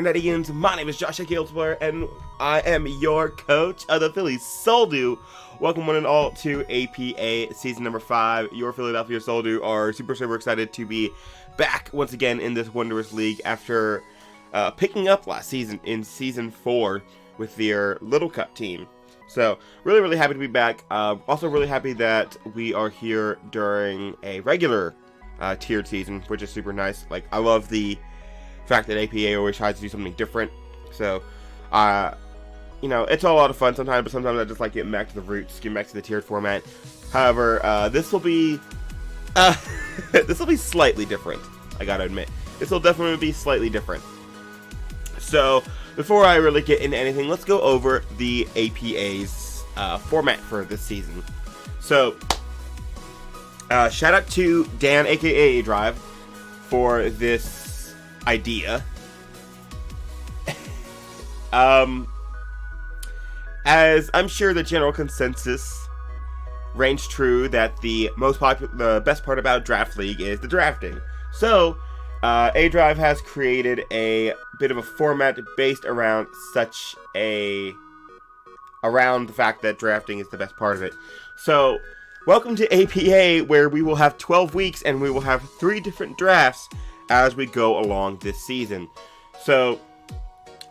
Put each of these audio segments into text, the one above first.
Internetians. My name is Josh, aka ultraplayer, and I am your coach of the Philly Soldu. Welcome one and all to APA Season number 5. Your Philadelphia Soldu are super excited to be back once again in this wondrous league after picking up last season in Season 4 with their Little Cup team. So, really happy to be back. Also really happy that we are here during a regular tiered season, which is super nice. Like, I love the fact that APA always tries to do something different. So, you know, it's all a lot of fun sometimes, but sometimes I just like getting back to the roots, getting back to the tiered format. However, this will be slightly different. I gotta admit, this will definitely be slightly different. So, before I really get into anything, let's go over the APA's format for this season. So, shout out to Dan, aka aDrive, for this idea. As I'm sure the general consensus reigns true that the best part about Draft League is the drafting. So, aDrive has created a bit of a format based around around the fact that drafting is the best part of it. So, welcome to APA, where we will have 12 weeks and we will have 3 different drafts as we go along this season. So,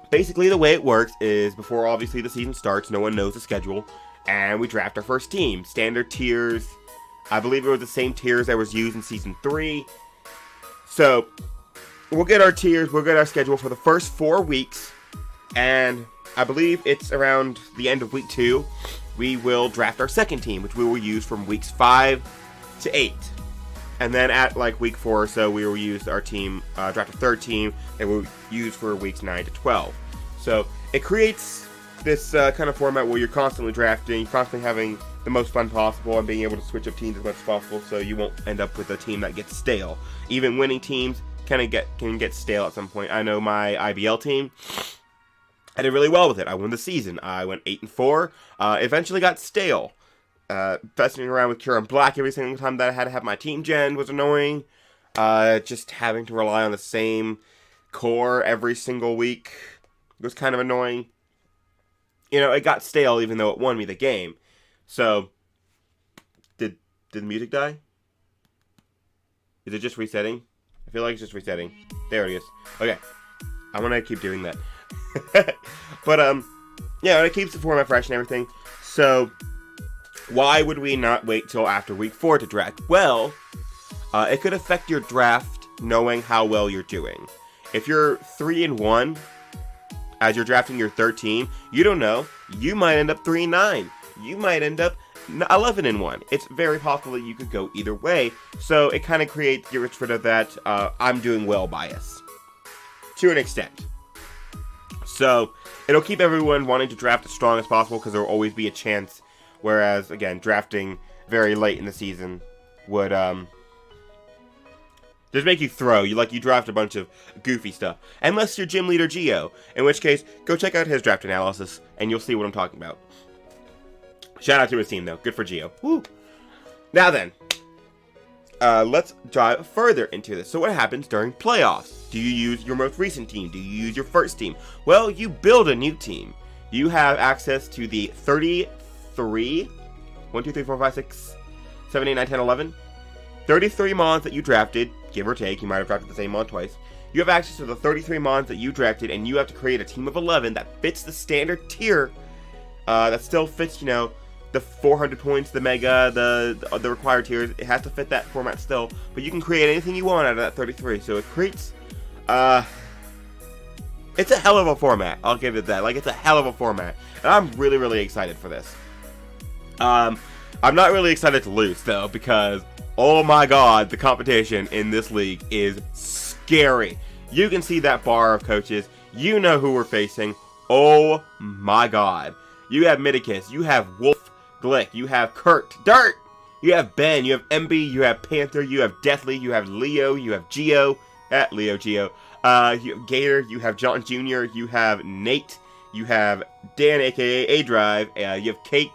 basically the way it works is before obviously the season starts, no one knows the schedule, and we draft our first team. Standard tiers. I believe it was the same tiers that was used in Season 3. So, we'll get our tiers, we'll get our schedule for the first 4 weeks, and I believe it's around the end of week 2, we will draft our second team, which we will use from weeks 5 to 8. And then at like week 4 or so, we will use our team, draft a third team, and we'll use for weeks 9 to 12. So it creates this kind of format where you're constantly drafting, constantly having the most fun possible, and being able to switch up teams as much as possible, so you won't end up with a team that gets stale. Even winning teams can get stale at some point. I know my IBL team, I did really well with it. I won the season. I went 8-4. Eventually got stale. Messing around with Cure and Black every single time that I had to have my team gen was annoying. Just having to rely on the same core every single week was kind of annoying. You know, it got stale even though it won me the game. So, did the music die? Is it just resetting? I feel like it's just resetting. There it is. Okay. I'm gonna keep doing that. But, yeah, it keeps the format fresh and everything. So, why would we not wait till after week 4 to draft? Well, it could affect your draft knowing how well you're doing. If you're 3-1 as you're drafting your third team, you don't know. You might end up 3-9. You might end up 11-1. It's very possible that you could go either way. So it kind of gets rid of that I'm doing well bias to an extent. So it'll keep everyone wanting to draft as strong as possible because there will always be a chance. Whereas, again, drafting very late in the season would just make you throw. You draft a bunch of goofy stuff. Unless you're Leader Geo, in which case, go check out his draft analysis, and you'll see what I'm talking about. Shout out to his team, though. Good for Geo. Woo! Now then, let's dive further into this. So what happens during playoffs? Do you use your most recent team? Do you use your first team? Well, you build a new team. You have access to the 33 mons that you drafted, give or take. You might have drafted the same mon twice. You have access to the 33 mons that you drafted, and you have to create a team of 11 that fits the standard tier, that still fits, you know, the 400 points, the mega, the required tiers. It has to fit that format still, but you can create anything you want out of that 33. So it creates, it's a hell of a format. I'll give it that. Like, it's a hell of a format, and I'm really excited for this. I'm not really excited to lose, though, because, oh my god, the competition in this league is scary. You can see that bar of coaches. You know who we're facing. Oh my god. You have Miticus, you have WolfeyGlick, you have Dirt, you have Ben, you have Emvee, you have Panther, you have Deathly, you have Leo, you have Geo, Leader Geo, you have Gator, you have John Jr., you have Nate, you have Dan, aka aDrive, you have KayCreigh?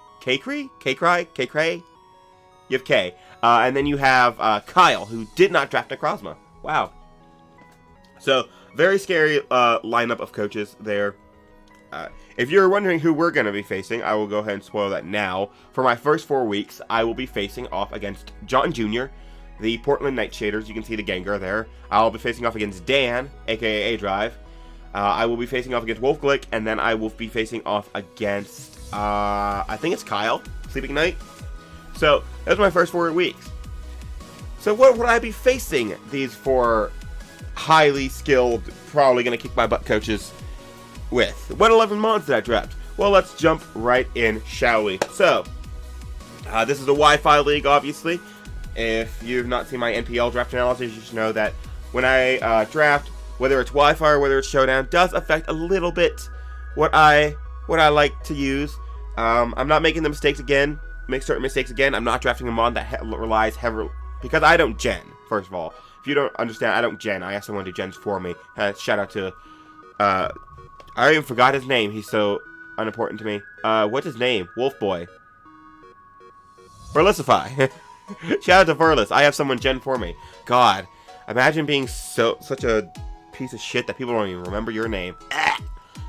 You have Kay. And then you have Kyle, who did not draft Necrozma. Wow. So, very scary lineup of coaches there. If you're wondering who we're going to be facing, I will go ahead and spoil that now. For my first 4 weeks, I will be facing off against John Jr., the Portland Nightshaders. You can see the Gengar there. I'll be facing off against Dan, aka aDrive. I will be facing off against WolfeyGlick, and then I will be facing off against, I think it's Kyle, Sleeping Knight. So, those are my first 4 weeks. So what would I be facing these 4 highly skilled, probably going to kick my butt coaches with? What 11 mons did I draft? Well, let's jump right in, shall we? So, this is a Wi-Fi league, obviously. If you've not seen my NPL draft analysis, you should know that when I draft, whether it's Wi-Fi or whether it's Showdown, does affect a little bit what I like to use. I'm not making the mistakes again, make certain mistakes again. I'm not drafting a mod that relies heavily, because I don't gen, first of all. If you don't understand, I don't gen. I ask someone to gens for me. Shout out to, I even forgot his name. He's so unimportant to me. What's his name? Wolf Boy. Verlicify. Shout out to Verlis. I have someone gen for me. God, imagine being such a piece of shit that people don't even remember your name.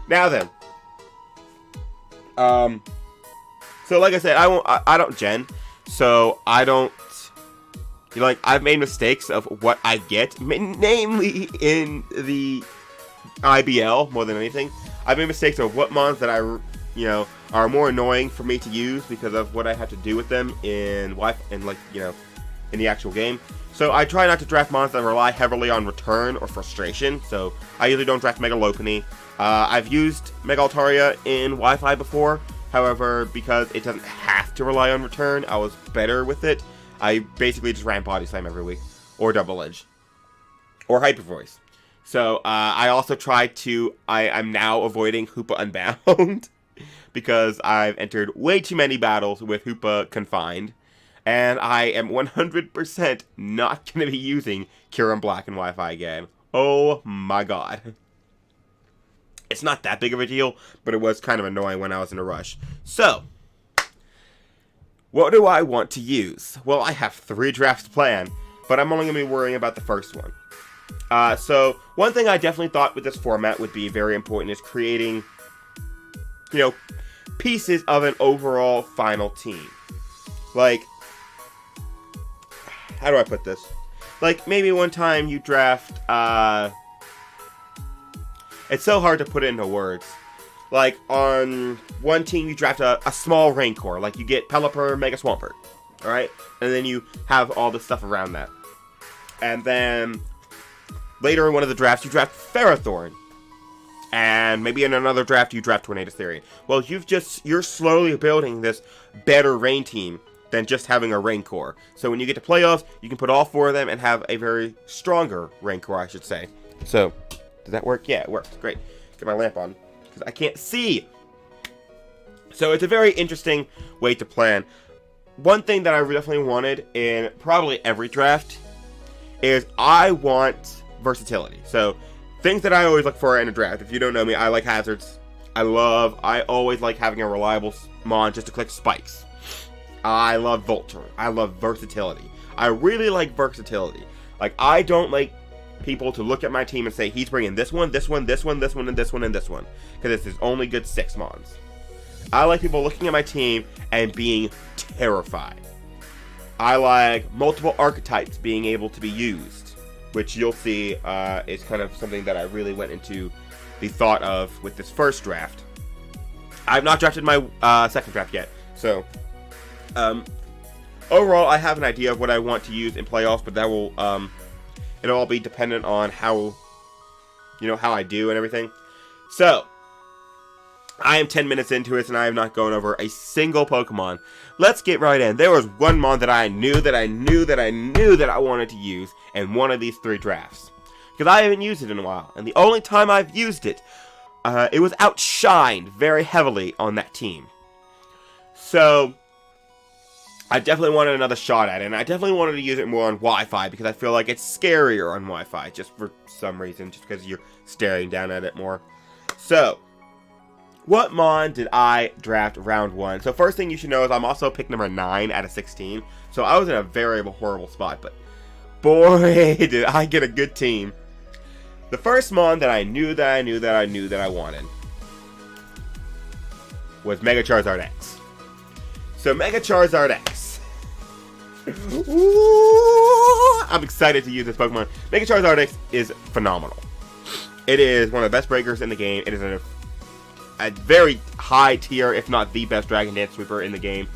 Now then. So like I said, I don't gen. So I don't, I've made mistakes of what I get, namely in the IBL more than anything. I've made mistakes of what mons that are more annoying for me to use because of what I have to do with them in in the actual game. So I try not to draft mons that rely heavily on return or frustration. So I usually don't draft Mega Lopunny. I've used Mega Altaria in Wi-Fi before. However, because it doesn't have to rely on return, I was better with it. I basically just ran Body Slam every week, or Double Edge, or Hyper Voice. So I also tried to. I'm now avoiding Hoopa Unbound because I've entered way too many battles with Hoopa Confined, and I am 100% not going to be using Kyurem Black and Wi-Fi again. Oh my god. It's not that big of a deal, but it was kind of annoying when I was in a rush. So, what do I want to use? Well, I have 3 drafts planned, but I'm only going to be worrying about the first one. So, one thing I definitely thought with this format would be very important is creating, pieces of an overall final team. Like, how do I put this? Like, maybe one time you draft, it's so hard to put it into words. Like, on one team, you draft a small Rancor. Like, you get Pelipper, Mega Swampert. Alright? And then you have all the stuff around that. And then, later in one of the drafts, you draft Ferrothorn. And maybe in another draft, you draft Tornadus Theory. Well, you're slowly building this better rain team than just having a Rancor. So when you get to playoffs, you can put all 4 of them and have a very stronger Rancor, I should say. So, does that work? Yeah, it works. Great. Get my lamp on, because I can't see. So it's a very interesting way to plan. One thing that I definitely wanted in probably every draft is I want versatility. So things that I always look for in a draft. If you don't know me, I like hazards. I always like having a reliable mon just to click spikes. I love Vulture. I love versatility. I really like versatility. Like, I don't like people to look at my team and say, he's bringing this one, this one, this one, this one, and this one, and this one. Because it's his only good 6 mons. I like people looking at my team and being terrified. I like multiple archetypes being able to be used. Which you'll see is kind of something that I really went into the thought of with this first draft. I've not drafted my second draft yet. So, overall, I have an idea of what I want to use in playoffs, but that will, it'll all be dependent on how I do and everything. So, I am 10 minutes into it, and I have not gone over a single Pokemon. Let's get right in. There was one mon that I knew that I wanted to use in one of these 3 drafts. Because I haven't used it in a while. And the only time I've used it, it was outshined very heavily on that team. So, I definitely wanted another shot at it. And I definitely wanted to use it more on Wi-Fi, because I feel like it's scarier on Wi-Fi. Just for some reason, just because you're staring down at it more. So, what mon did I draft round 1? So first thing you should know is I'm also pick number 9 out of 16. So I was in a very horrible spot, but boy, did I get a good team. The first mon that I knew that I wanted was Mega Charizard X. So Mega Charizard X. Ooh, I'm excited to use this Pokemon. Mega Charizard X is phenomenal. It is one of the best breakers in the game. It is a very high tier, if not the best Dragon Dance sweeper in the game.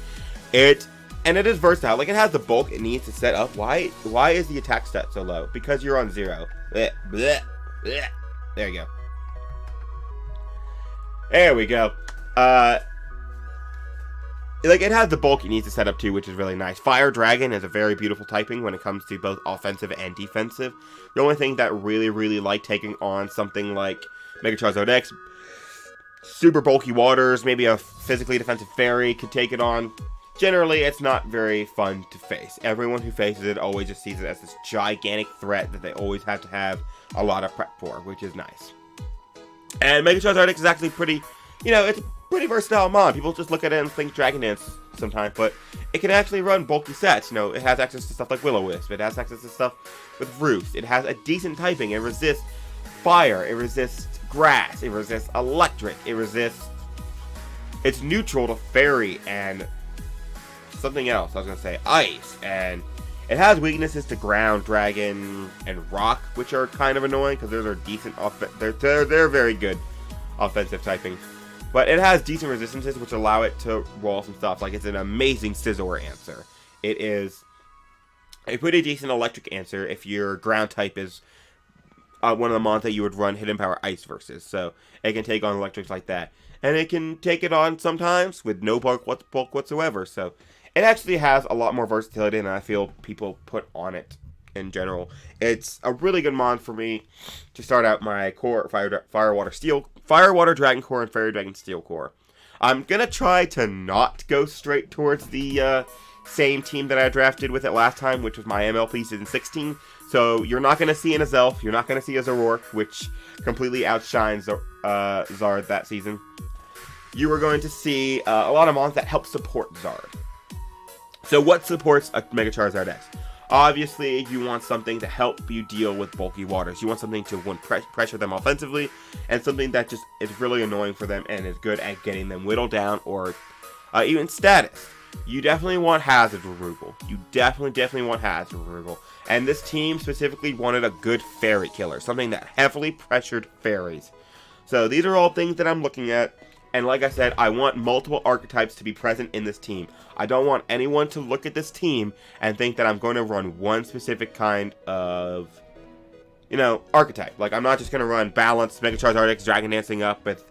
It is versatile. Like, it has the bulk it needs to set up. Why is the attack stat so low? Because you're on 0. Blech, blech, blech. There you go. There we go. Like, it has the bulk it needs to set up too, which is really nice. Fire Dragon is a very beautiful typing when it comes to both offensive and defensive. The only thing that really like taking on something like Mega Charizard X, super bulky waters, maybe a physically defensive fairy could take it on. Generally, it's not very fun to face. Everyone who faces it always just sees it as this gigantic threat that they always have to have a lot of prep for, which is nice. And Mega Charizard X is actually pretty, it's a pretty versatile mon. People just look at it and think Dragon Dance sometimes, but it can actually run bulky sets. It has access to stuff like Will-O-Wisp. It has access to stuff with Roost. It has a decent typing. It resists fire. It resists grass. It resists electric. It's neutral to fairy and something else. I was going to say ice. And it has weaknesses to ground, dragon, and rock, which are kind of annoying because those are decent. They're very good offensive typing. But it has decent resistances, which allow it to roll some stuff. Like, it's an amazing Scizor answer. It is a pretty decent electric answer if your ground type is one of the mons that you would run Hidden Power Ice versus. So it can take on electrics like that. And it can take it on sometimes with no bulk whatsoever. So it actually has a lot more versatility than I feel people put on it in general. It's a really good mon for me to start out my core Fire Water Dragon Core and Fairy Dragon Steel Core. I'm gonna try to not go straight towards the same team that I drafted with it last time, which was my MLP Season 16. So you're not gonna see an Azelf, you're not gonna see a Zoroark, which completely outshines Zard that season. You are going to see a lot of mons that help support Zard. So what supports a Mega Charizard X? Obviously, you want something to help you deal with bulky waters. You want something to pressure them offensively, and something that just is really annoying for them and is good at getting them whittled down or even status. You definitely want hazard removal. You definitely want hazard removal. And this team specifically wanted a good fairy killer, something that heavily pressured fairies. So these are all things that I'm looking at. And like I said, I want multiple archetypes to be present in this team. I don't want anyone to look at this team and think that I'm going to run one specific kind of, archetype. Like, I'm not just going to run balanced Mega Charizard X Dragon Dancing up with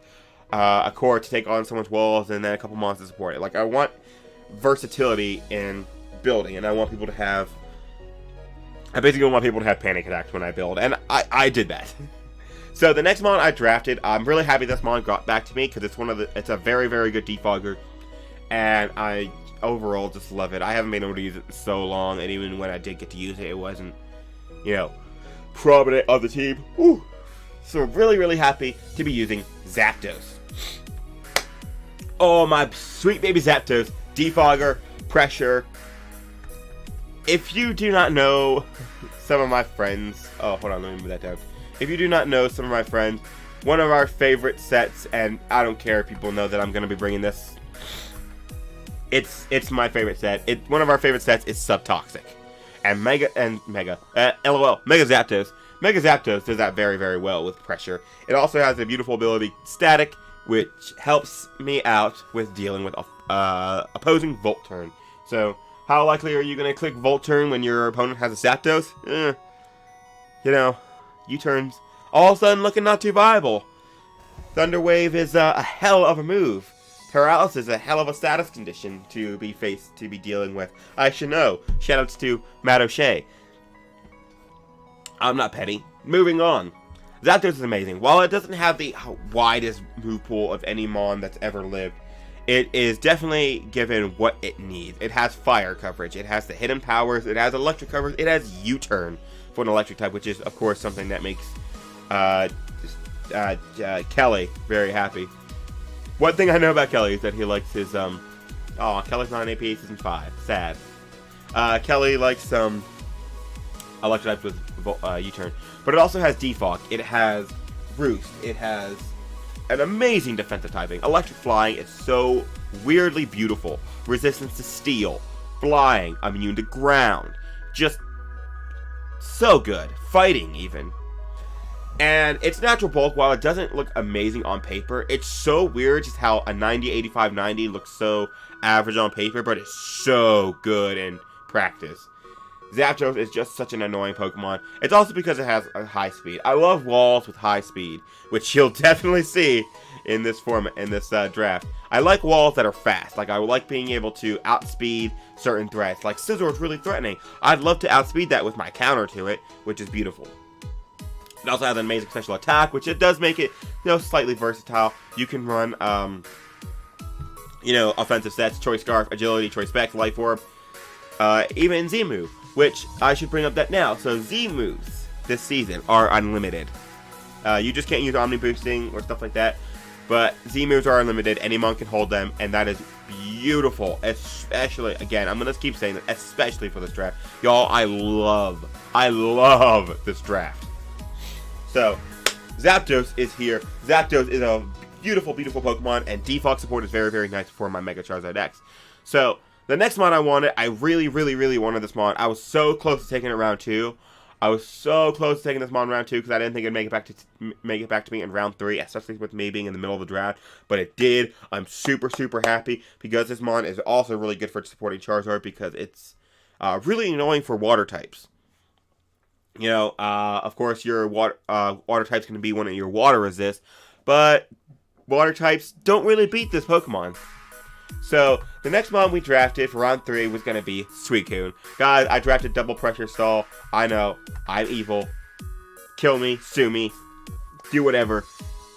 a core to take on someone's walls and then a couple monsters to support it. Like, I want versatility in building, and I want people to have... I basically want people to have panic attacks when I build, and I did that. So the next mon I drafted, I'm really happy this mon got back to me because it's a very good defogger, and I overall just love it. I haven't been able to use it in so long, and even when I did get to use it, it wasn't, prominent of the team. Woo. So really happy to be using Zapdos. Oh, my sweet baby Zapdos. Defogger, pressure. If you do not know some of my friends, oh, hold on, let me move that down. If you do not know some of my friends, one of our favorite sets, and I don't care if people know that I'm going to be bringing this, it's my favorite set. One of our favorite sets is Subtoxic. And Mega Zapdos. Mega Zapdos does that very well with pressure. It also has a beautiful ability, Static, which helps me out with dealing with opposing Volt Turn. So, how likely are you going to click Volt Turn when your opponent has a Zapdos? U-turns all of a sudden looking not too viable. Thunder Wave is a hell of a move. Paralysis is a hell of a status condition to be dealing with. I should know. Shoutouts to Matt O'Shea. I'm not petty. Moving on. Zapdos is amazing. While it doesn't have the widest move pool of any mon that's ever lived, it is definitely given what it needs. It has fire coverage. It has the hidden powers. It has electric coverage. It has U-turn for an electric type, which is, of course, something that makes Kelly very happy. One thing I know about Kelly is that he likes his, Kelly's not in APA Season 5. Sad. Kelly likes, electric types with U-turn. But it also has defog. It has roost. It has an amazing defensive typing. Electric flying is so weirdly beautiful. Resistance to steel. Flying. Immune to ground. Just so good. Fighting, even. And its natural bulk, while it doesn't look amazing on paper, it's so weird just how a 90, 85, 90 looks so average on paper, but it's so good in practice. Zapdos is just such an annoying Pokemon. It's also because it has a high speed. I love walls with high speed, which you'll definitely see in this format, in this draft. I like walls that are fast. Like, I like being able to outspeed certain threats. Like, Scizor is really threatening. I'd love to outspeed that with my counter to it, which is beautiful. It also has an amazing special attack, which it does make it, slightly versatile. You can run, offensive sets, Choice Scarf, Agility, Choice Specs, Life Orb, even Z move, which I should bring up that now. So Z moves this season are unlimited. You just can't use Omni Boosting or stuff like that, but Z moves are unlimited. Anyone can hold them, and that is beautiful. Especially, again, I'm gonna keep saying that, especially for this draft, y'all. I love this draft. So, Zapdos is here. Zapdos is a beautiful, beautiful Pokemon, and defog support is very, very nice for my Mega Charizard X. So, the next mod I wanted, I really, really, really wanted this mod. I was so close to taking it round 2. I was so close to taking this mod in round 2 because I didn't think it'd make it back to me in round 3, especially with me being in the middle of the draft. But it did. I'm super, super happy because this mod is also really good for supporting Charizard because it's really annoying for water types. Of course, your water type's going to be one of your water resists, but water types don't really beat this Pokemon. So, the next mod we drafted for round 3 was going to be Suicune. Guys, I drafted Double Pressure Stall. I know, I'm evil. Kill me, sue me, do whatever.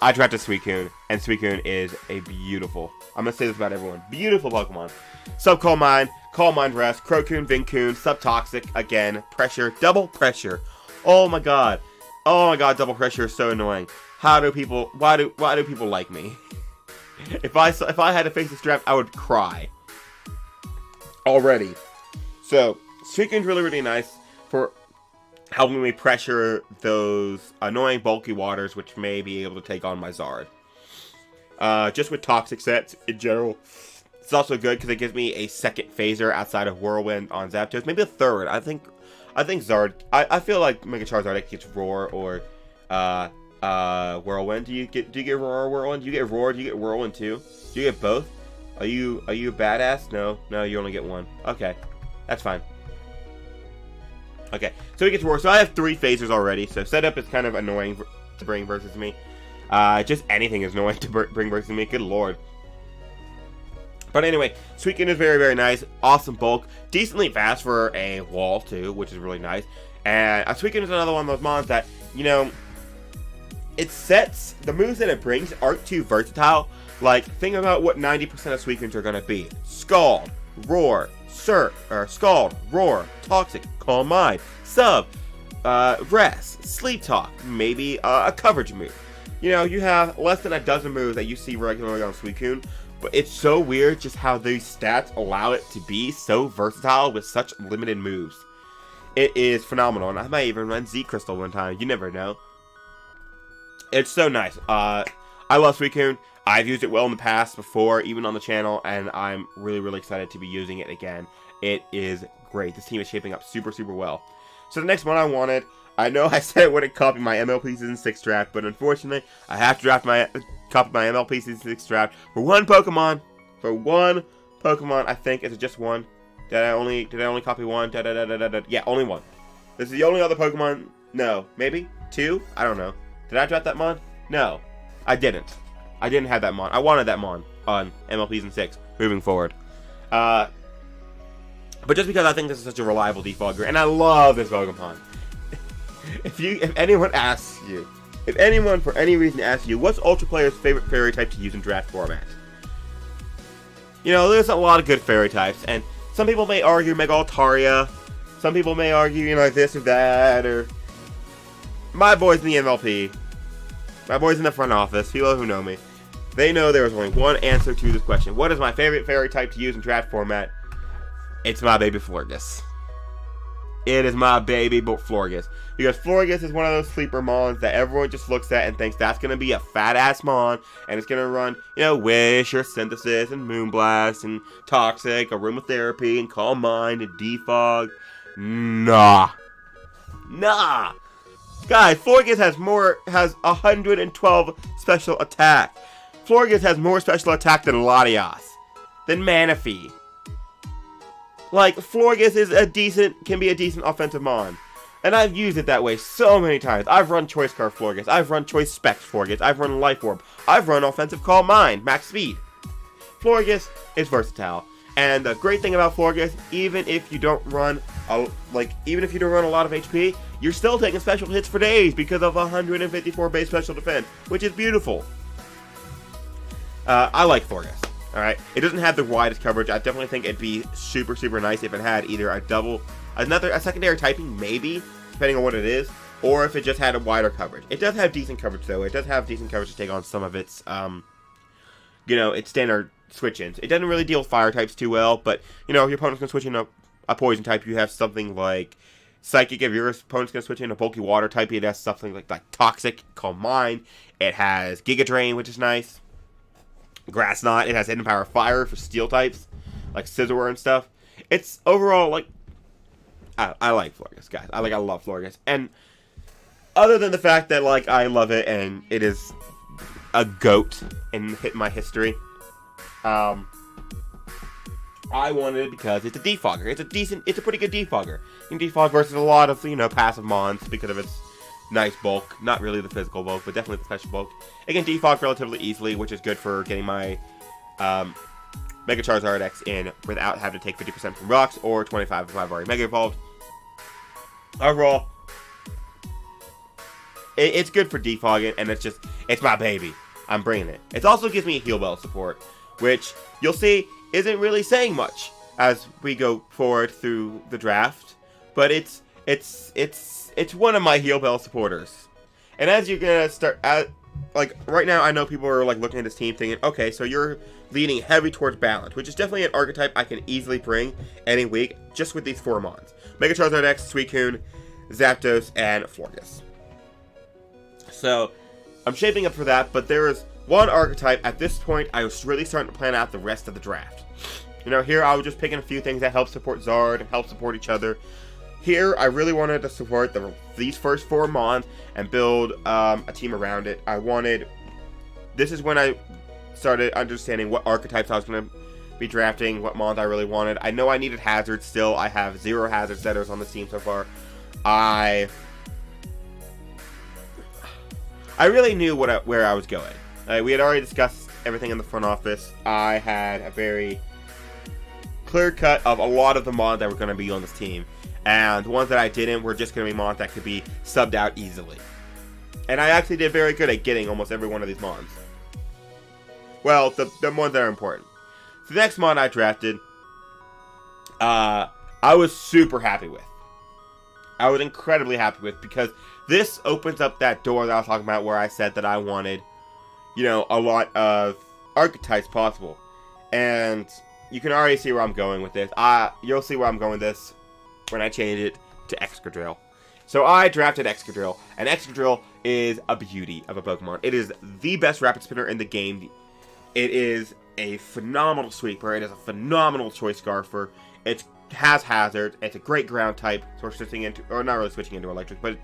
I drafted Suicune, and Suicune is a beautiful, I'm going to say this about everyone, beautiful Pokemon. Sub-Calm Mind, Calm Mind Rest, Crocoon, Vincoon, Subtoxic, again, Pressure, Double Pressure. Oh my god, Double Pressure is so annoying. Why do people like me? If I had to face this draft, I would cry. Already. So, Suicune's really, really nice for helping me pressure those annoying bulky waters, which may be able to take on my Zard. Just with toxic sets in general, it's also good because it gives me a second phaser outside of Whirlwind on Zapdos. Maybe a third. I think Zard. I feel like Mega Charizard gets Roar or Whirlwind. Do you get Roar or Whirlwind? Do you get Roar? Do you get Whirlwind too? Do you get both? Are you a badass? No, you only get one. Okay, that's fine. Okay, so he gets Roar. So I have 3 phasers already. So setup is kind of annoying to bring versus me. Just anything is annoying to bring versus me. Good lord. But anyway, Suicune is very, very nice. Awesome bulk. Decently fast for a wall too, which is really nice. And Suicune is another one of those mons that, it sets, the moves that it brings aren't too versatile. Like, think about what 90% of Suicunes are going to be. Scald, Roar, Scald, Roar, Toxic, Calm Mind, Sub, Rest, Sleep Talk, maybe a coverage move. You have less than a dozen moves that you see regularly on Suicune, but it's so weird just how these stats allow it to be so versatile with such limited moves. It is phenomenal, and I might even run Z Crystal one time. You never know. It's so nice. I love Suicune. I've used it well in the past before, even on the channel, and I'm really, really excited to be using it again. It is great. This team is shaping up super, super well. So the next one I wanted, I know I said I wouldn't copy my MLP Season 6 draft, but unfortunately, I have to copy my MLP Season 6 draft for one Pokemon. For one Pokemon, I think. Is it just one? Did I only copy one? Yeah, only one. This is the only other Pokemon. No, maybe 2? I don't know. Did I draft that mon? No, I didn't. I didn't have that mon. I wanted that mon on MLP Season 6 moving forward. But just because I think this is such a reliable defogger, and I love this Pokemon. If anyone asks you, if anyone for any reason asks you, what's Ultra Player's favorite fairy type to use in draft format? There's a lot of good fairy types, and some people may argue Mega Altaria. Some people may argue, this or that, or my boys in the MLP, my boys in the front office, people who know me, they know there is only one answer to this question. What is my favorite fairy type to use in draft format? It's my baby Florges. It is my baby, but Florges. Because Florges is one of those sleeper mons that everyone just looks at and thinks that's going to be a fat-ass mon, and it's going to run, you know, Wish, or Synthesis, and Moonblast, and Toxic, Aromatherapy, and Calm Mind, and Defog. Nah. Nah. Guys, Florges has 112 special attack. Florges has more special attack than Latias, than Manaphy. Like, Florges can be a decent offensive mon. And I've used it that way so many times. I've run Choice Scarf Florges. I've run Choice Specs Florges. I've run Life Orb. I've run Offensive Calm Mind, max speed. Florges is versatile. And the great thing about Florges, even if you don't run a lot of HP, you're still taking special hits for days because of 154 base special defense, which is beautiful. I like Florges. Alright, it doesn't have the widest coverage. I definitely think it'd be super, super nice if it had either a secondary typing, maybe, depending on what it is, or if it just had a wider coverage. It does have decent coverage, though. It does have decent coverage to take on some of its, its standard switch-ins. It doesn't really deal with fire types too well, but, if your opponent's going to switch in a poison type, you have something like Psychic. If your opponent's going to switch in a bulky water type, it has something like Toxic, Calm Mind. It has Giga Drain, which is nice. Grass Knot. It has Hidden Power Fire for steel types, like Scizor and stuff. It's overall, like, I like Florges, guys. I love Florges. And other than the fact that, like, I love it and it is a GOAT in my history, I wanted it because it's a defogger. It's a pretty good defogger. You can defog versus a lot of, passive mons because of its nice bulk. Not really the physical bulk, but definitely the special bulk. It can defog relatively easily, which is good for getting my Mega Charizard X in without having to take 50% from rocks, or 25 if I've already Mega Evolved. Overall, it's good for defogging, and it's my baby. I'm bringing it. It also gives me a Heal Bell support, which you'll see isn't really saying much as we go forward through the draft, but it's one of my Heal Bell supporters. And as you're gonna start right now, I know people are looking at this team thinking, okay, so you're leaning heavy towards balance, which is definitely an archetype I can easily bring any week just with these 4 mons: Mega Charizard X, Suicune, Zapdos, and Florges. So I'm shaping up for that, but there is one archetype at this point I was really starting to plan out the rest of the draft. Here I was just picking a few things that help support Zard and help support each other. Here, I really wanted to support these first 4 mons and build a team around it. This is when I started understanding what archetypes I was going to be drafting, what mons I really wanted. I know I needed hazards still. I have 0 hazard setters on the team so far. I really knew where I was going. We had already discussed everything in the front office. I had a very clear cut of a lot of the mons that were going to be on this team. And the ones that I didn't were just going to be mons that could be subbed out easily. And I actually did very good at getting almost every one of these mons. Well, the ones that are important. The next mon I drafted, I was super happy with. I was incredibly happy with, because this opens up that door that I was talking about where I said that I wanted, a lot of archetypes possible. And you can already see where I'm going with this. You'll see where I'm going with this when I change it to Excadrill. So I drafted Excadrill, and Excadrill is a beauty of a Pokemon. It is the best Rapid Spinner in the game. It is a phenomenal sweeper. It is a phenomenal Choice Scarfer. It has hazards. It's a great ground type, so we're switching into, or not really switching into electric, but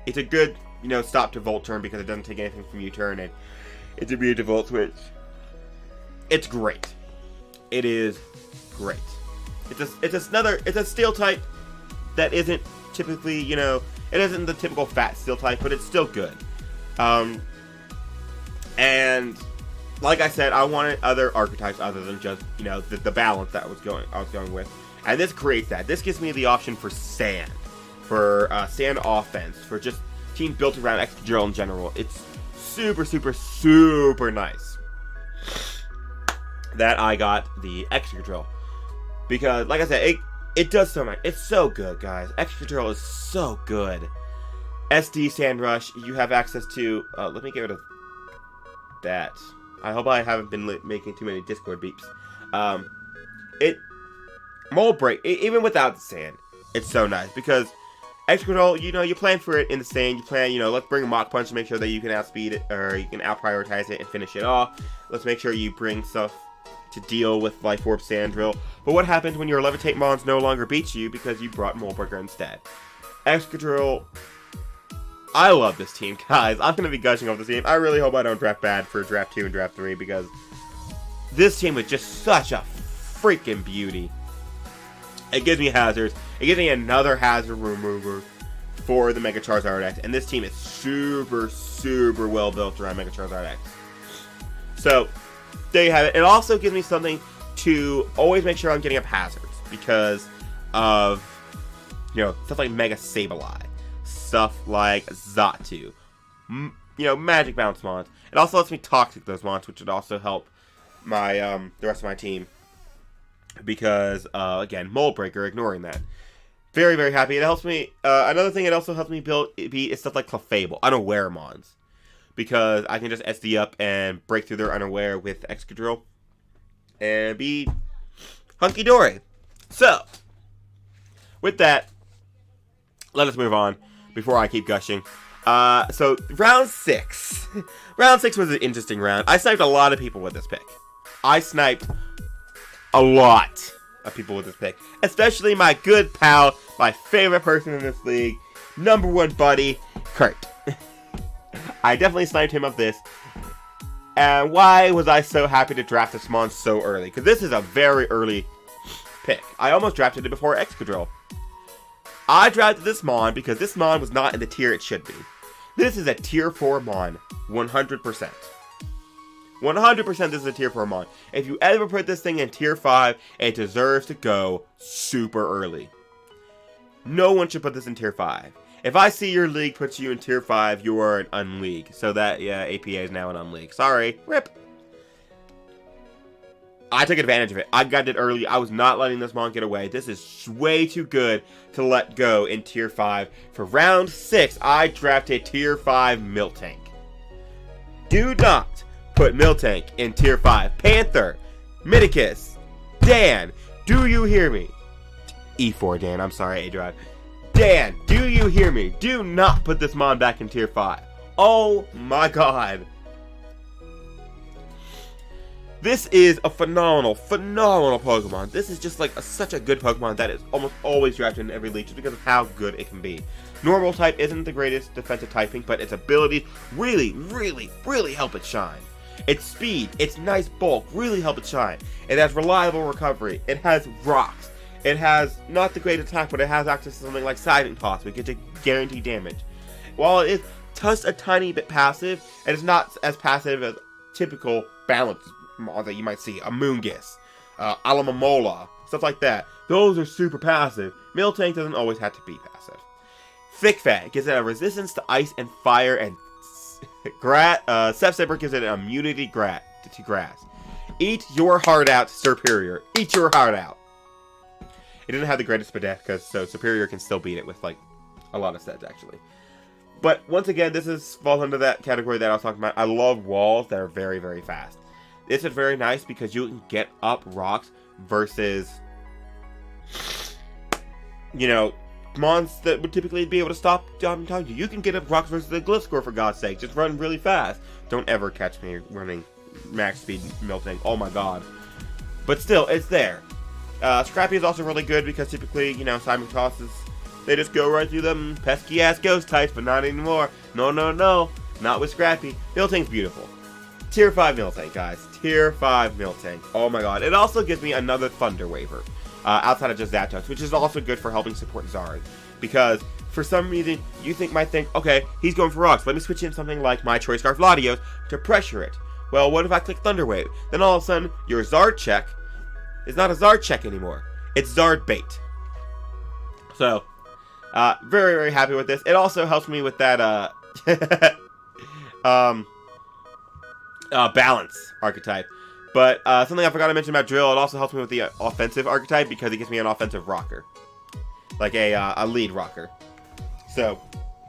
it's a good, stop to Volt turn because it doesn't take anything from U-turn, and it's a beautiful Volt switch. It's great. It is great. It's a steel type that isn't typically, it isn't the typical fat steel type, but it's still good. And like I said, I wanted other archetypes other than just, the balance that I was going with. And this creates that. This gives me the option for sand, for sand offense, for just teams built around Excadrill in general. It's super, super, super nice that I got the Excadrill, because, like I said, it does so much. It's so good, guys. Excadrill is so good. SD Sandrush, you have access to. Let me get rid of that. I hope I haven't been making too many Discord beeps. Mold Break, even without the sand, It's so nice because Excadrill, you plan for it in the same. You plan, let's bring a Mach Punch to make sure that you can outspeed it, or you can out-prioritize it and finish it off. Let's make sure you bring stuff to deal with Life Orb Sandrill. But what happens when your Levitate Mons no longer beats you because you brought Molebreaker instead? Excadrill, I love this team, guys. I'm going to be gushing over this team. I really hope I don't draft bad for Draft 2 and Draft 3 because this team is just such a freaking beauty. It gives me hazards. It gives me another hazard remover for the Mega Charizard X. And this team is super, super well built around Mega Charizard X. So, there you have it. It also gives me something to always make sure I'm getting up hazards. Because of, stuff like Mega Sableye. Stuff like Xatu. Magic Bounce Mons. It also lets me Toxic those Mons, which would also help my the rest of my team. Because, again, Molebreaker, ignoring that. Very, very happy. It helps me. Another thing it also helps me beat is stuff like Clefable, Unaware Mons. Because I can just SD up and break through their Unaware with Excadrill. And be hunky-dory. So, with that, let us move on before I keep gushing. So, round 6. Round 6 was an interesting round. I sniped a lot of people with this pick. I sniped a lot of people with this pick. Especially my good pal, my favorite person in this league, #1 buddy, Kurt. I definitely sniped him of this. And why was I so happy to draft this Mon so early? Because this is a very early pick. I almost drafted it before Excadrill. I drafted this Mon because this Mon was not in the tier it should be. This is a tier 4 Mon, 100%. 100% this is a tier 4 Mon. If you ever put this thing in tier 5, it deserves to go super early. No one should put this in tier 5. If I see your league puts you in tier 5, you are an unleague. So that, APA is now an unleague. Sorry. RIP. I took advantage of it. I got it early. I was not letting this Mon get away. This is way too good to let go in tier 5. For round 6, I drafted tier 5 Miltank. Do not put Miltank in tier 5. Panther, Miticus, Dan, do you hear me? E4 Dan, I'm sorry, aDrive. Dan, do you hear me? Do not put this Mon back in tier 5. Oh my god. This is a phenomenal Pokemon. This is just like such a good Pokemon that is almost always drafted in every league just because of how good it can be. Normal type isn't the greatest defensive typing, but its abilities really help it shine. Its speed, its nice bulk really help it shine. It has reliable recovery. It has rocks. It has not the great attack, but it has access to something like Silent Toss, which gets a guaranteed damage. While it is just a tiny bit passive, it is not as passive as typical balanced Mons that you might see. A Moongus, Alamamola, stuff like that. Those are super passive. Miltank doesn't always have to be passive. Thick Fat gives it a resistance to ice and fire, and September gives it an immunity to grass. Eat your heart out, Superior. Eat your heart out. It didn't have the greatest Spadefka, so Superior can still beat it with, like, a lot of stats, actually. But, once again, this falls under that category that I was talking about. I love walls that are very, very fast. This is very nice because you can get up rocks versus, Mons that would typically be able to stop talking to you. You can get up rocks versus the Gliscor, for God's sake. Just run really fast. Don't ever catch me running max speed Miltank. Oh my god. But still, it's there. Scrappy is also really good because typically, Simon tosses, they just go right through them pesky ass ghost types, but not anymore. No. Not with Scrappy. Miltank's beautiful. Tier 5 Miltank, guys. Tier 5 Miltank. Oh my god. It also gives me another Thunder Waver. Outside of just Zapdos, which is also good for helping support Zard. Because, for some reason, you might think, okay, he's going for rocks. Let me switch in something like my Choice Scarf Latios to pressure it. Well, what if I click Thunder Wave? Then all of a sudden, your Zard check is not a Zard check anymore. It's Zard bait. So, very, very happy with this. It also helps me with that, balance archetype. But something I forgot to mention about Drill, it also helps me with the offensive archetype because it gives me an offensive rocker. Like a lead rocker. So,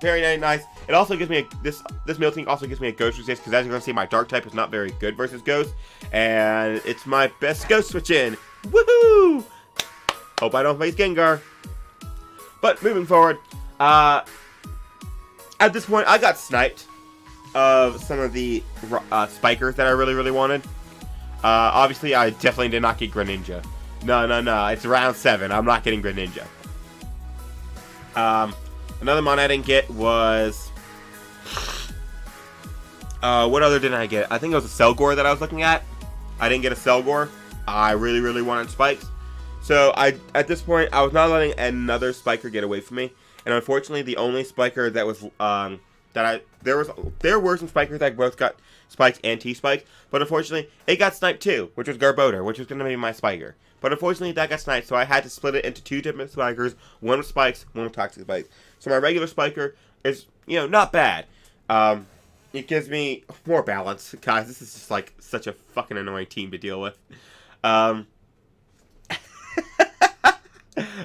very nice. It also gives me this Miltank also gives me a Ghost Resist because as you're going to see, my Dark type is not very good versus Ghost. And it's my best Ghost switch in. Woohoo! Hope I don't face Gengar. But moving forward, at this point, I got sniped of some of the spikers that I really wanted. Obviously, I definitely did not get Greninja. No. It's round 7. I'm not getting Greninja. Another mon I didn't get was... what other didn't I get? I think it was a Selgor that I was looking at. I didn't get a Selgor. I really wanted spikes. So, at this point, I was not letting another spiker get away from me. And unfortunately, the only spiker that was... There were some spikers that both got spikes and T-spikes, but unfortunately, it got sniped too, which was Garbodor, which was going to be my spiker. But unfortunately, that got sniped, so I had to split it into 2 different spikers, one with spikes, one with toxic spikes. So my regular spiker is, not bad. It gives me more balance. Guys, this is just like such a fucking annoying team to deal with.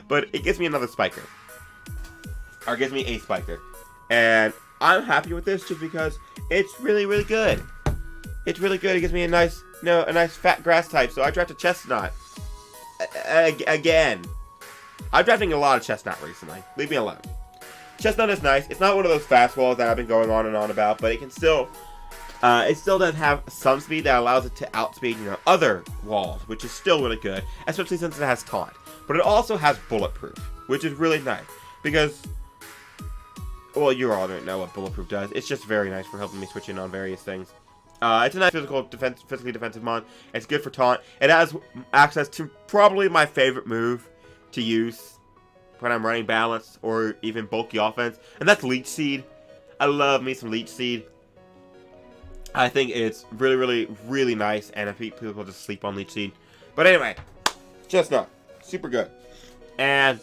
But it gives me another spiker. Or it gives me a spiker. And I'm happy with this just because it's really good. It's really good. It gives me a nice fat grass type. So I drafted Chestnut. Again. I'm drafting a lot of Chestnut recently. Leave me alone. Chestnut is nice. It's not one of those fast walls that I've been going on and on about, but it can still... it still does have some speed that allows it to outspeed, other walls, which is still really good, especially since it has taunt. But it also has bulletproof, which is really nice, because... Well, you all don't know what bulletproof does. It's just very nice for helping me switch in on various things. It's a nice physically defensive mon. It's good for taunt. It has access to probably my favorite move to use when I'm running balance or even bulky offense, and that's Leech Seed. I love me some Leech Seed. I think it's really nice, and I think people just sleep on Leech Seed. But anyway, Chestnut, super good. And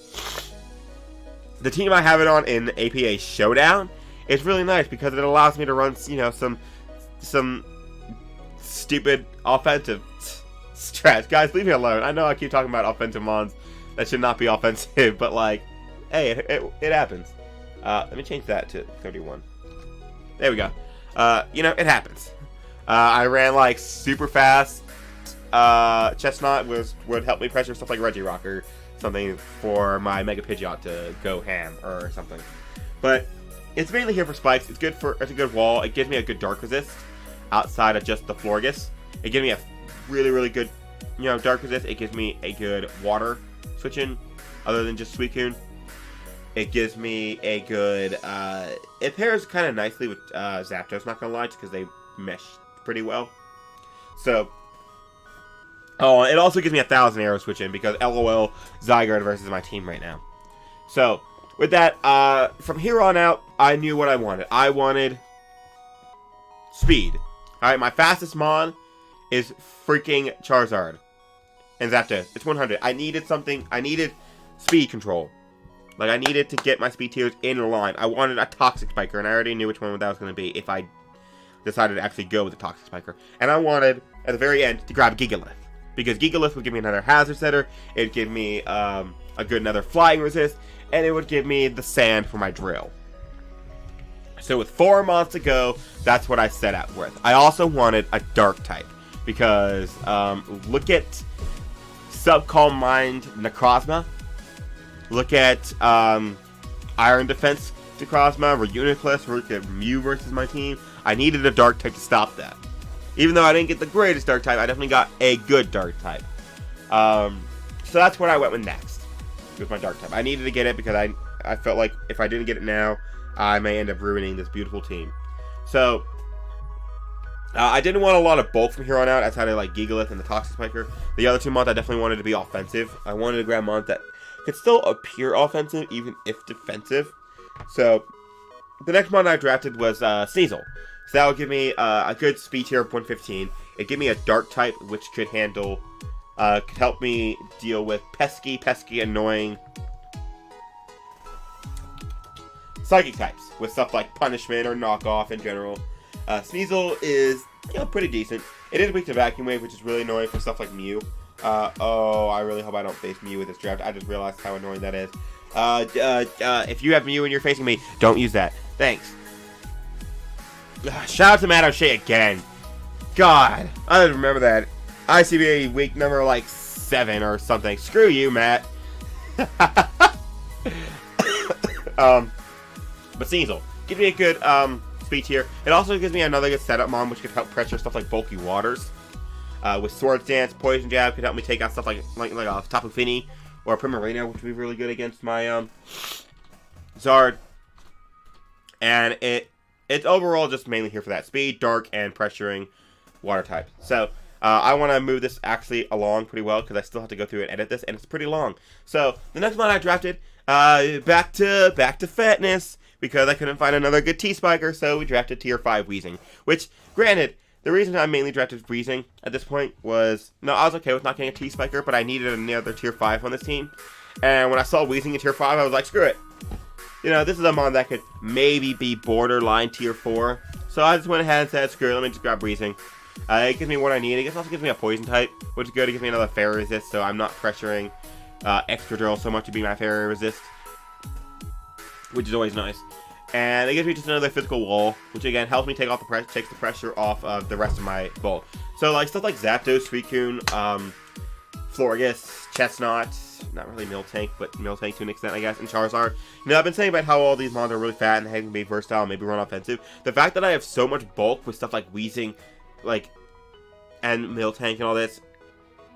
the team I have it on in the APA Showdown is really nice because it allows me to run, some stupid offensive strats. Guys, leave me alone. I know I keep talking about offensive mons that should not be offensive, but like, hey, it happens. Let me change that to 31. There we go. It happens. I ran like super fast. Chestnut would help me pressure stuff like Regirock or something for my Mega Pidgeot to go ham or something. But it's mainly here for spikes. It's a good wall. It gives me a good dark resist outside of just the Florges. It gives me a really good, dark resist. It gives me a good water switch in other than just Suicune. It gives me a good, it pairs kind of nicely with Zapdos, not gonna lie, just because they mesh pretty well. So, oh, it also gives me 1,000 arrow switch in because LOL Zygarde versus my team right now. So, with that, from here on out, I knew what I wanted. I wanted speed. Alright, my fastest mon is freaking Charizard. And Zapdos. It's 100. I needed speed control. Like, I needed to get my speed tiers in line. I wanted a Toxic Spiker, and I already knew which one that was going to be if I decided to actually go with the Toxic Spiker. And I wanted, at the very end, to grab Gigalith. Because Gigalith would give me another Hazard Setter, it would give me a good another Flying Resist, and it would give me the Sand for my Drill. So with 4 months to go, that's what I set out with. I also wanted a Dark type. Because, look at Subcalm Mind Necrozma. Look at Iron Defense Necrozma, Reuniclus, look at Mew versus my team. I needed a Dark type to stop that. Even though I didn't get the greatest Dark type, I definitely got a good Dark type. So that's what I went with next, with my Dark type. I needed to get it because I felt like if I didn't get it now, I may end up ruining this beautiful team. So, I didn't want a lot of bulk from here on out outside of like Gigalith and the Toxic Spiker. The other 2 months I definitely wanted to be offensive. I wanted to grab months that could still appear offensive, even if defensive. So, the next mon I drafted was Sneasel. So that would give me a good speed tier of 115. It'd give me a Dark type, which could handle, could help me deal with pesky, annoying Psychic types, with stuff like Punishment or Knockoff in general. Sneasel is, pretty decent. It is weak to Vacuum Wave, which is really annoying for stuff like Mew. I really hope I don't face Mew with this draft. I just realized how annoying that is. If you have Mew and you're facing me, don't use that. Thanks. Shout out to Matt O'Shea again. God, I don't remember that. ICBA week number 7 or something. Screw you, Matt. But Sneasel gives me a good speed tier. It also gives me another good setup mon, which could help pressure stuff like bulky waters. With Swords Dance, Poison Jab could help me take out stuff like Tapu Fini or Primarina, which would be really good against my Zard. And it's overall just mainly here for that speed, dark, and pressuring water type. So I want to move this actually along pretty well because I still have to go through and edit this, and it's pretty long. So the next one I drafted, back to fatness, because I couldn't find another good T-Spiker, so we drafted Tier 5 Weezing. Which, granted, the reason I mainly drafted Weezing at this point was, no, I was okay with not getting a T-Spiker, but I needed another Tier 5 on this team. And when I saw Weezing in Tier 5, I was like, screw it. You know, this is a mon that could maybe be borderline Tier 4. So I just went ahead and said, screw it, let me just grab Weezing. It gives me what I need. It also gives me a Poison type, which is good. It gives me another Fairy Resist, so I'm not pressuring Excadrill so much to be my Fairy Resist, which is always nice. And it gives me just another physical wall, which again helps me take the pressure off of the rest of my bulk. So like stuff like Zapdos, Suicune, Florges, Chestnut, not really Miltank, but Miltank to an extent, I guess, and Charizard. You know, I've been saying about how all these mons are really fat and they can be versatile, maybe run offensive. The fact that I have so much bulk with stuff like Weezing, like, and Miltank and all this,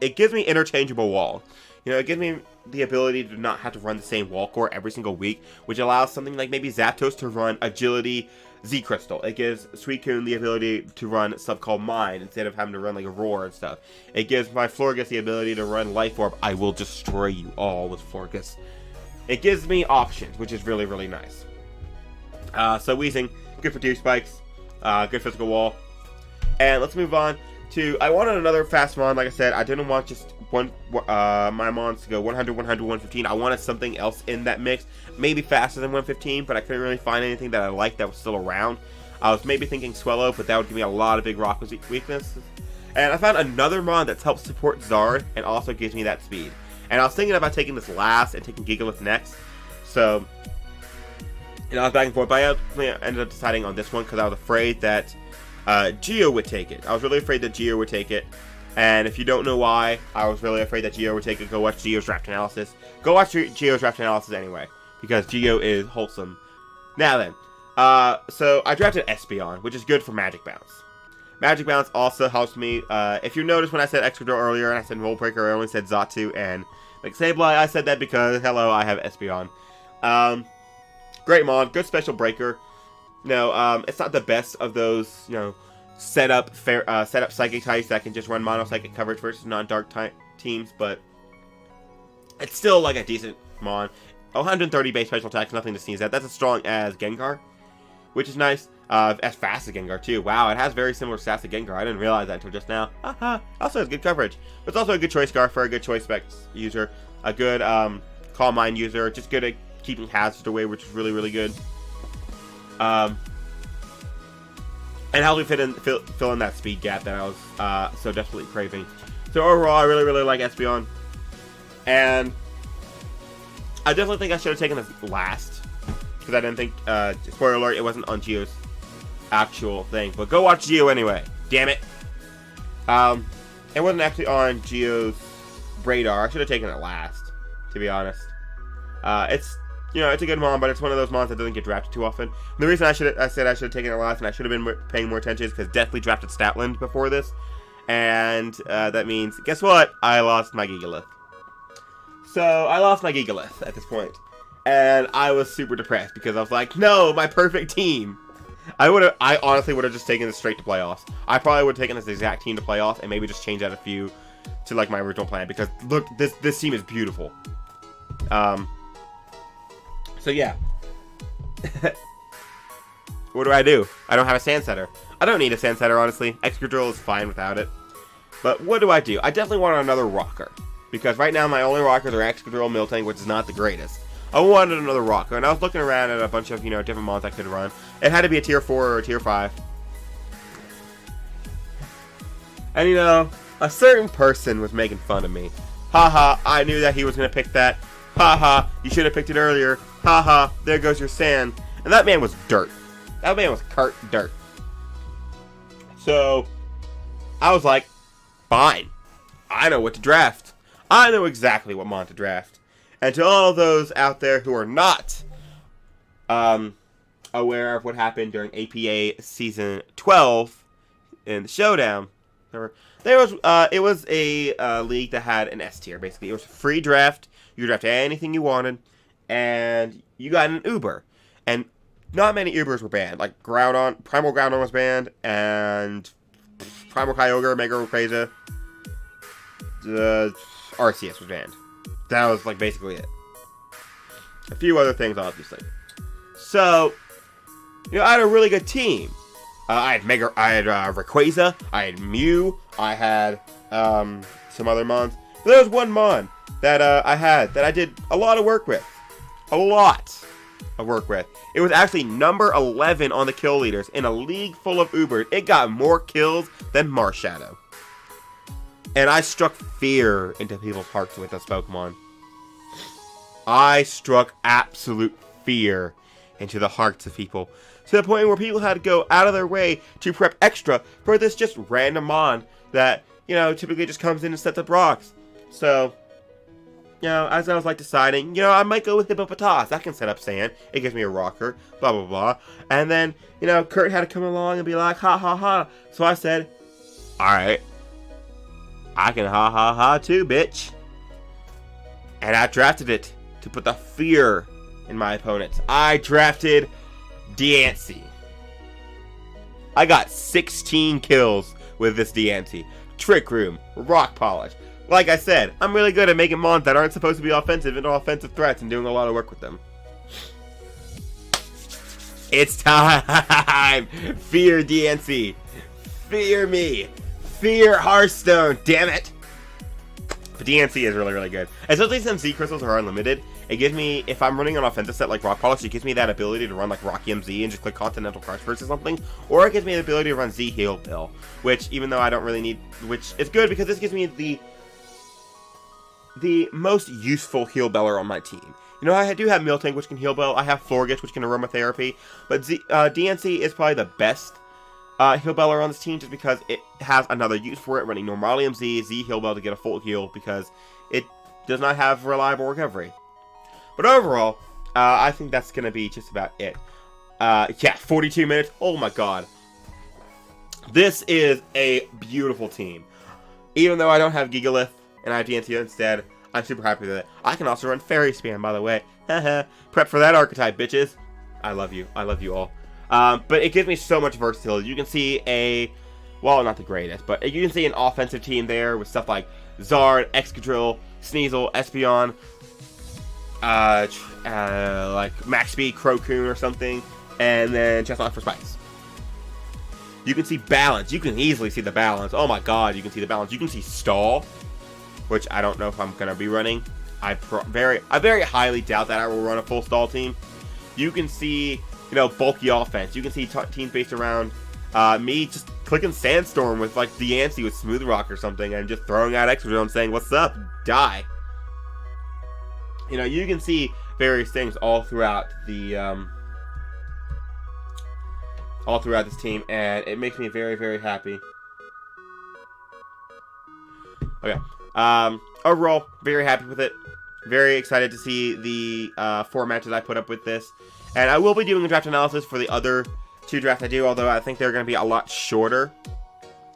it gives me interchangeable wall. You know, it gives me the ability to not have to run the same wall core every single week, which allows something like maybe Zapdos to run Agility Z-Crystal. It gives Suicune the ability to run stuff called Mine instead of having to run like a Roar and stuff. It gives my Florges the ability to run Life Orb. I will destroy you all with Florges. It gives me options, which is really, really nice. So Weezing, good for Deer Spikes, good physical wall. And let's move on to, I wanted another fast mon. Like I said, I didn't want just my mons to go 100, 100, 115. I wanted something else in that mix, maybe faster than 115, but I couldn't really find anything that I liked that was still around. I was maybe thinking Swellow, but that would give me a lot of big rock weaknesses. And I found another mon that helps support Zard and also gives me that speed. And I was thinking about taking this last and taking Gigalith next. So, you know, I was back and forth, but I ended up deciding on this one because I was afraid that Geo would take it. I was really afraid that Geo would take it. And if you don't know why I was really afraid that Geo would take it, go watch Geo's draft analysis. Go watch Geo's draft analysis anyway, because Geo is wholesome. Now then, so I drafted Espeon, which is good for Magic Bounce. Magic Bounce also helps me, if you notice when I said Excadrill earlier and I said Roll Breaker, I only said Xatu and like Sableye, I said that because, hello, I have Espeon. Great mon, good special breaker. No, it's not the best of those, you know, set up psychic types that can just run mono psychic coverage versus non-dark teams, but it's still like a decent mon. 130 base special attacks, nothing to sneeze at. That's as strong as Gengar, which is nice. As fast as Gengar too. Wow, it has very similar stats to Gengar. I didn't realize that until just now. Haha. Also has good coverage. But it's also a good choice scarf for a good choice specs user, a good Calm Mind user, just good at keeping hazards away, which is really, really good. And helps me fill in that speed gap that I was so desperately craving. So overall, I really, really like Espeon. And I definitely think I should have taken this last. Because I didn't think, spoiler alert, it wasn't on Geo's actual thing. But go watch Geo anyway. Damn it. It wasn't actually on Geo's radar. I should have taken it last, to be honest. It's, you know, it's a good mon, but it's one of those mons that doesn't get drafted too often. And the reason I said I should have taken it last and I should have been paying more attention is because Deathly drafted Statland before this. And that means, guess what? I lost my Gigalith. So, I lost my Gigalith at this point. And I was super depressed because I was like, no, my perfect team. I honestly would have just taken this straight to playoffs. I probably would have taken this exact team to playoffs and maybe just change out a few to like my original plan because look, this team is beautiful. So yeah. What do? I don't have a Sand Setter. I don't need a Sand Setter, honestly. Excadrill is fine without it. But what do? I definitely want another rocker. Because right now my only rockers are Excadrill, Miltank, which is not the greatest. I wanted another rocker, and I was looking around at a bunch of, you know, different mons I could run. It had to be a tier 4 or a tier 5. And you know, a certain person was making fun of me. Haha, I knew that he was going to pick that. Haha, you should have picked it earlier. Haha, there goes your sand. And that man was dirt. That man was Kurt dirt. So, I was like, fine. I know what to draft. I know exactly what mon to draft. And to all those out there who are not aware of what happened during APA Season 12 in the Showdown, it was a league that had an S tier, basically. It was a free draft. You could draft anything you wanted, and you got an Uber. And not many Ubers were banned. Like, Primal Groudon was banned, and Primal Kyogre, Mega Rayquaza, the Arceus was banned. That was, like, basically it. A few other things, obviously. So, I had a really good team. I had Rayquaza, I had Mew, I had some other Mons. But there was one Mon that I did a lot of work with. A lot of work with. It was actually number 11 on the kill leaders in a league full of Ubers. It got more kills than Marshadow. And I struck fear into people's hearts with this Pokemon. I struck absolute fear into the hearts of people. To the point where people had to go out of their way to prep extra for this just random Mon that, typically just comes in and sets up rocks. So, as I was deciding, I might go with Hippopotas. That can set up sand. It gives me a rocker, blah, blah, blah. And then, Kurt had to come along and be like, ha, ha, ha. So I said, alright, I can ha, ha, ha too, bitch. And I drafted it to put the fear in my opponents. I drafted Diancie. I got 16 kills with this Diancie. Trick Room, Rock Polish. Like I said, I'm really good at making Mons that aren't supposed to be offensive into offensive threats and doing a lot of work with them. It's time! Fear Diancie. Fear me. Fear Hearthstone, damn it! But Diancie is really, really good. Especially since Z Crystals are unlimited. It gives me, if I'm running an offensive set like Rock Polish, it gives me that ability to run like Rocky MZ and just click Continental Crush Burst or something. Or it gives me the ability to run Z Heal Pill. Which, even though I don't really need, which is good because this gives me the most useful Heal Beller on my team. I do have Miltank, which can Heal Bell. I have Florges, which can Aromatherapy. But Diancie is probably the best Heal Beller on this team just because it has another use for it, running Normalium Z, Z Heal Bell to get a full heal because it does not have reliable recovery. But overall, I think that's going to be just about it. 42 minutes. Oh my god. This is a beautiful team. Even though I don't have Gigalith and I have Diancie instead, I'm super happy with it. I can also run Fairy Spam, by the way. Prep for that archetype, bitches. I love you. I love you all. But it gives me so much versatility. You can see well, not the greatest, but you can see an offensive team there with stuff like Zard, Excadrill, Sneasel, Espeon, like Max Speed, Crocoon or something, and then Chestnut for Spikes. You can see balance. You can easily see the balance. Oh my god, you can see the balance. You can see Stall, which I don't know if I'm gonna be running. I very highly doubt that I will run a full Stall team. You can see, bulky offense. You can see teams based around me just clicking Sandstorm with like Diancie with Smooth Rock or something, and just throwing out Excadrill and saying, "What's up? Die." You can see various things all throughout the this team, and it makes me very, very happy. Okay. Overall, very happy with it. Very excited to see the 4 matches I put up with this. And I will be doing a draft analysis for the other 2 drafts I do, although I think they're going to be a lot shorter.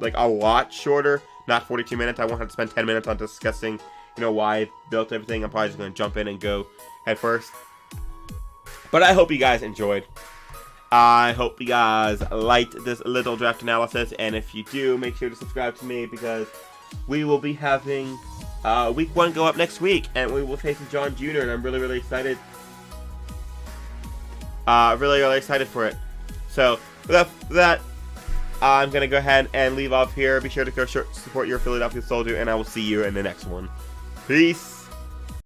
Like, a lot shorter. Not 42 minutes. I won't have to spend 10 minutes on discussing, why I built everything. I'm probably just going to jump in and go head first. But I hope you guys enjoyed. I hope you guys liked this little draft analysis. And if you do, make sure to subscribe to me because we will be having week 1 go up next week. And we will face John Jr. And I'm really, really excited. Really, really excited for it. So, with that, I'm going to go ahead and leave off here. Be sure to go support your Philadelphia Soldier, and I will see you in the next one. Peace!